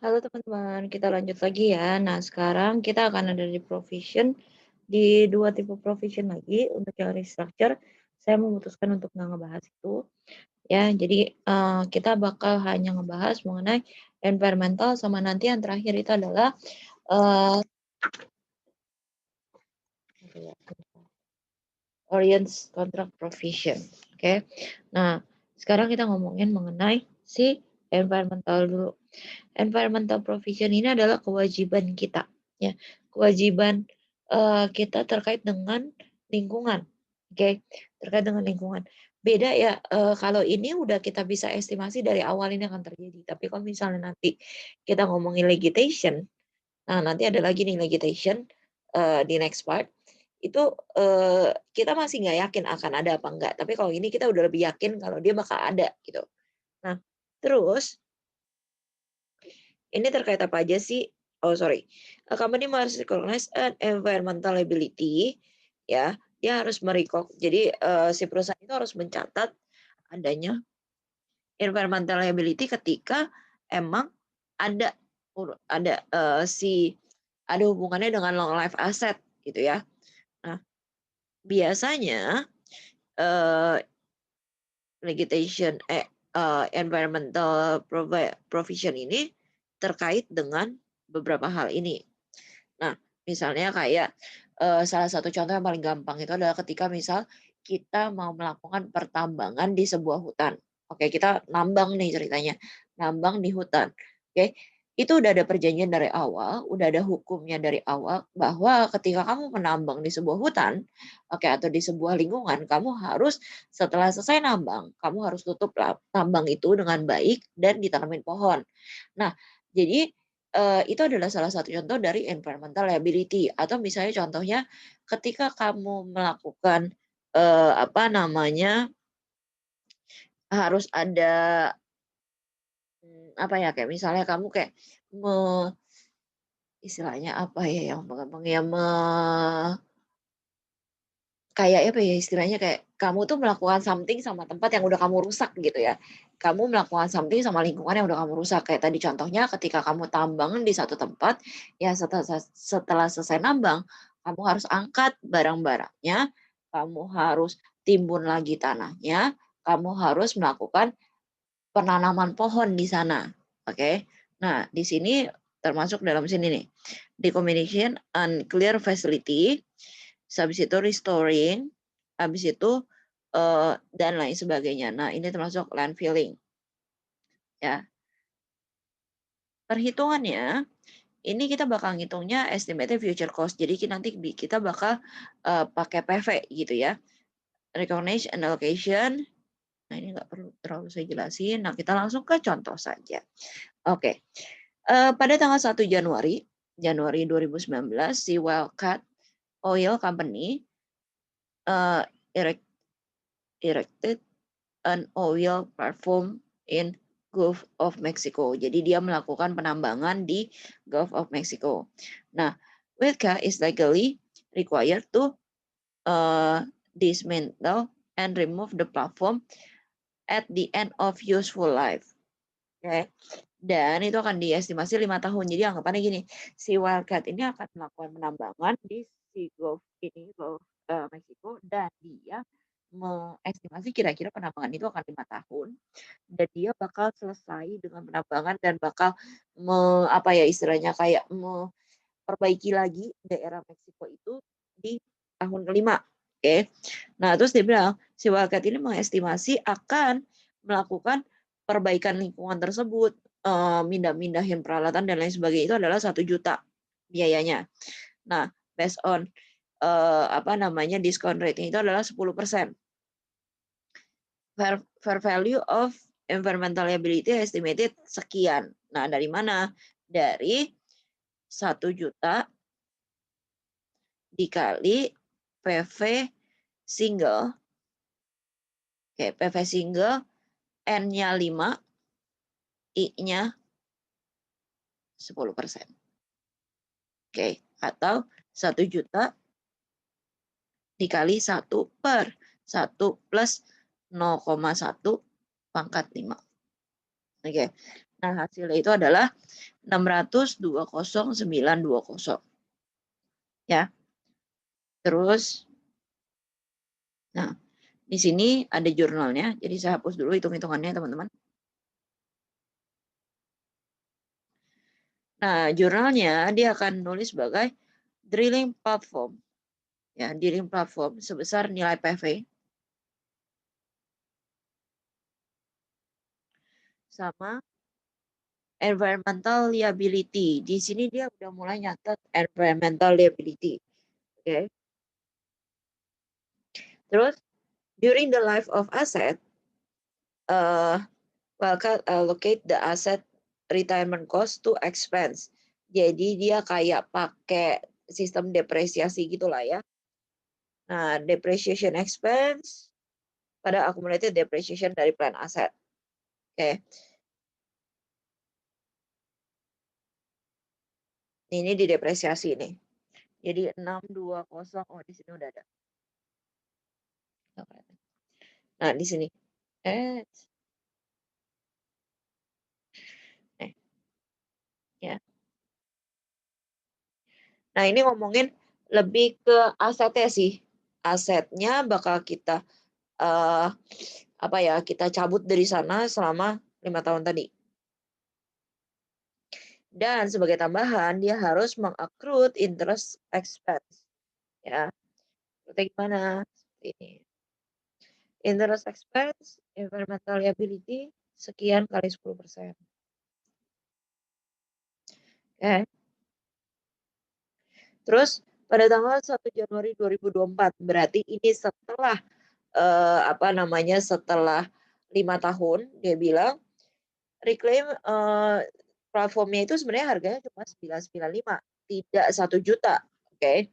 Halo teman-teman, kita lanjut lagi ya. Nah, sekarang kita akan ada di provision, di dua tipe provision lagi. Untuk yang restructure, saya memutuskan untuk nggak ngebahas itu. Ya, jadi kita bakal hanya ngebahas mengenai environmental sama nanti yang terakhir itu adalah uh, Orients Contract Provision. Oke. Nah, sekarang kita ngomongin mengenai si environmental dulu. Environmental provision ini adalah kewajiban kita, ya. Kewajiban kita terkait dengan lingkungan. Oke, terkait dengan lingkungan. Beda ya, kalau ini udah kita bisa estimasi dari awal ini akan terjadi. Tapi kalau misalnya nanti kita ngomongin legislation, nah nanti ada lagi nih legislation di next part itu kita masih nggak yakin akan ada apa enggak. Tapi kalau ini kita udah lebih yakin kalau dia bakal ada gitu. Nah, terus ini terkait apa aja sih? Oh sorry, a company must recognize an environmental liability, ya. Dia harus jadi si perusahaan itu harus mencatat adanya environmental liability ketika emang ada ada ada hubungannya dengan long life asset gitu ya. Nah, biasanya eh, legislation environmental provision ini terkait dengan beberapa hal ini. Nah, misalnya kayak salah satu contoh yang paling gampang itu adalah ketika misal kita mau melakukan pertambangan di sebuah hutan. Oke, kita nambang nih ceritanya, nambang di hutan. Oke, itu udah ada perjanjian dari awal, udah ada hukumnya dari awal bahwa ketika kamu menambang di sebuah hutan, oke, atau di sebuah lingkungan, kamu harus setelah selesai nambang, kamu harus tutup tambang itu dengan baik dan ditanamin pohon. Nah, jadi itu adalah salah satu contoh dari environmental liability atau misalnya contohnya ketika kamu melakukan, apa namanya, harus ada, apa ya, kayak misalnya kamu kayak istilahnya apa ya yang gampang ya, kayak apa ya istilahnya, kayak kamu tuh melakukan something sama tempat yang udah kamu rusak gitu ya. Kamu melakukan something sama lingkungan yang udah kamu rusak. Kayak tadi contohnya ketika kamu tambang di satu tempat, ya setelah selesai nambang, kamu harus angkat barang-barangnya, kamu harus timbun lagi tanahnya, kamu harus melakukan penanaman pohon di sana. Oke. Nah, di sini termasuk dalam sini nih. Decommission and clear facility, habis itu restoring, habis itu dan lain sebagainya. Nah, ini termasuk landfilling ya. Perhitungannya ini kita bakal ngitungnya estimated future cost. Jadi nanti kita bakal pakai PV gitu ya. Recognition and allocation. Nah, ini nggak perlu terlalu saya jelasin. Nah, kita langsung ke contoh saja. Oke. Pada tanggal 1 Januari 2019, si Wildcat Oil Company uh, erected an oil platform in Gulf of Mexico. Jadi dia melakukan penambangan di Gulf of Mexico. Nah, Wildcat is legally required to dismantle and remove the platform at the end of useful life. Oke. Dan itu akan diestimasi 5 tahun. Jadi anggapannya gini, si Wildcat ini akan melakukan penambangan di si Gulf ini, Gulf Mexico, dan dia mengestimasi kira-kira penambangan itu akan 5 tahun dan dia bakal selesai dengan penambangan dan bakal apa ya istilahnya kayak memperbaiki lagi daerah Meksiko itu di tahun kelima. Oke. Nah, terus dia bilang si Wildcat ini mengestimasi akan melakukan perbaikan lingkungan tersebut, mindahin peralatan dan lain sebagainya itu adalah 1 juta biayanya. Nah, based on apa namanya discount rate itu adalah 10%. Fair value of environmental liability estimated sekian. Nah, dari mana? Dari 1 juta dikali PV single. Oke, PV single N-nya 5, I-nya 10%. Oke, atau 1 juta dikali 1 per 1 plus 0,1 pangkat 5. Oke. Nah, hasilnya itu adalah 602,0920 ya. Terus, nah di sini ada jurnalnya, jadi saya hapus dulu hitung-hitungannya teman-teman. Nah, jurnalnya dia akan nulis sebagai drilling platform, ya, drilling platform sebesar nilai PV sama environmental liability. Di sini dia udah mulai nyatet environmental liability, oke. Terus during the life of asset, Wildcat allocate the asset retirement cost to expense. Jadi dia kayak pakai sistem depresiasi gitulah ya. Nah, depreciation expense pada accumulated depreciation dari plan aset. Oke. Ini didepresiasi nih. Jadi 620, oh di sini udah ada. Nah, di sini. Eh, ya. Nah, ini ngomongin lebih ke asetnya sih. Asetnya bakal kita apa ya, kita cabut dari sana selama 5 tahun tadi. Dan sebagai tambahan dia harus mengaccrue interest expense ya. Seperti gimana? Seperti ini. Interest expense, environmental liability sekian kali 10%. Oke. Terus pada tanggal 1 Januari 2024 berarti ini setelah apa namanya, setelah 5 tahun dia bilang reclaim platformnya itu sebenarnya harganya cuma 995, tidak 1 juta, oke.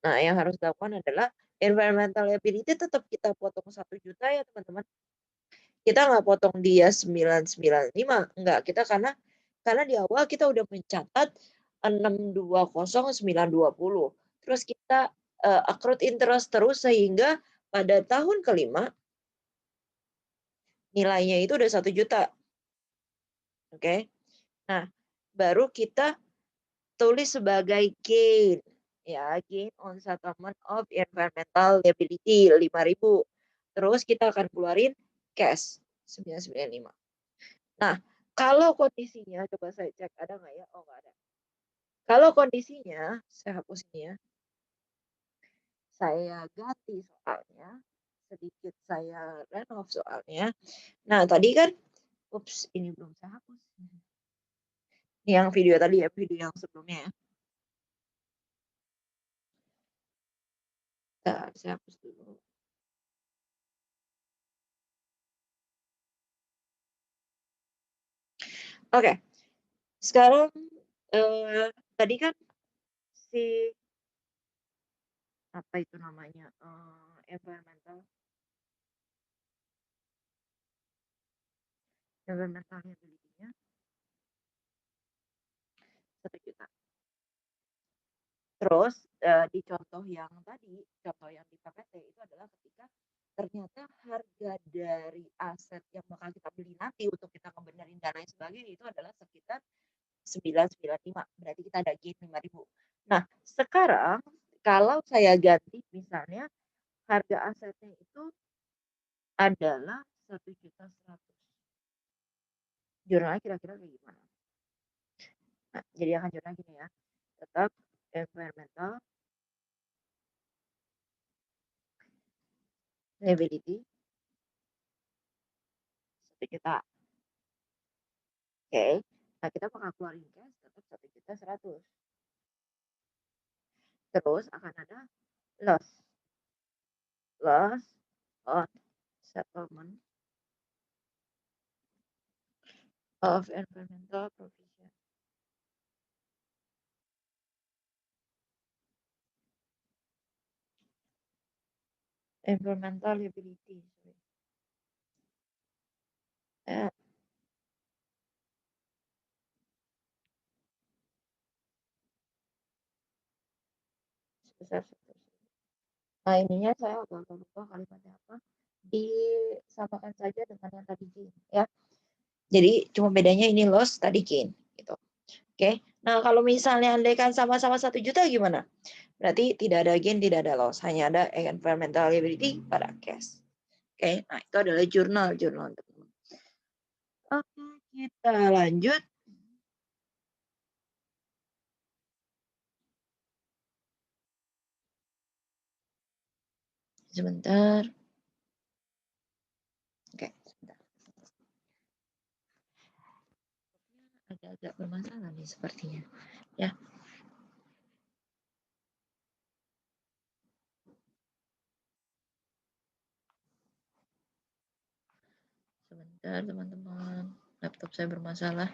Nah, yang harus dilakukan adalah environmental liability tetap kita potong 1 juta ya teman-teman. Kita nggak potong dia 995, enggak. Kita karena di awal kita udah mencatat 620,920. Terus kita accrued interest terus sehingga pada tahun kelima nilainya itu udah 1 juta. Oke. Nah, baru kita tulis sebagai gain ya, gain on settlement of environmental liability 5.000. Terus kita akan keluarin cash 995. Nah, kalau kondisinya coba saya cek ada nggak ya? Oh, nggak ada. Kalau kondisinya, saya hapus ini ya. Saya ganti soalnya, sedikit saya renov soalnya. Nah, tadi kan, ups, ini belum saya hapus. Yang video tadi ya, video yang sebelumnya ya. Saya hapus dulu. Oke, sekarang tadi kan si apa itu namanya environmental liability-nya 1 juta. Terus di contoh yang tadi, contoh yang di PPT itu adalah ketika ternyata harga dari aset yang bakal kita beli nanti untuk kita ngebenerin dan lain sebagainya itu adalah sekitar 995, berarti kita ada gain 5.000. Nah, sekarang kalau saya ganti misalnya harga asetnya itu adalah 1.100.000. Jurnalnya kira-kira kayak gimana? Nah, jadi akan jurnal gini ya. Tetap environmental liability 1 juta. Oke. Nah, kita bakal keluarin cash tetap 1.100.000. Terus akan ada loss. Loss on settlement of environmental provision. Environmental liability. Eh, sebesar 100. Nah, ininya saya agak lupa kalimatnya apa. Disamakan saja dengan yang tadi ya. Jadi cuma bedanya ini loss, tadi gain, gitu. Oke. Nah, kalau misalnya andaikan sama-sama 1 juta gimana? Berarti tidak ada gain, tidak ada loss, hanya ada environmental liability pada cash. Oke, nah itu adalah jurnal, teman-teman. Oke, kita lanjut. Sebentar. Oke, sebentar. Agak-agak bermasalah nih sepertinya. Ya, sebentar teman-teman. Laptop saya bermasalah.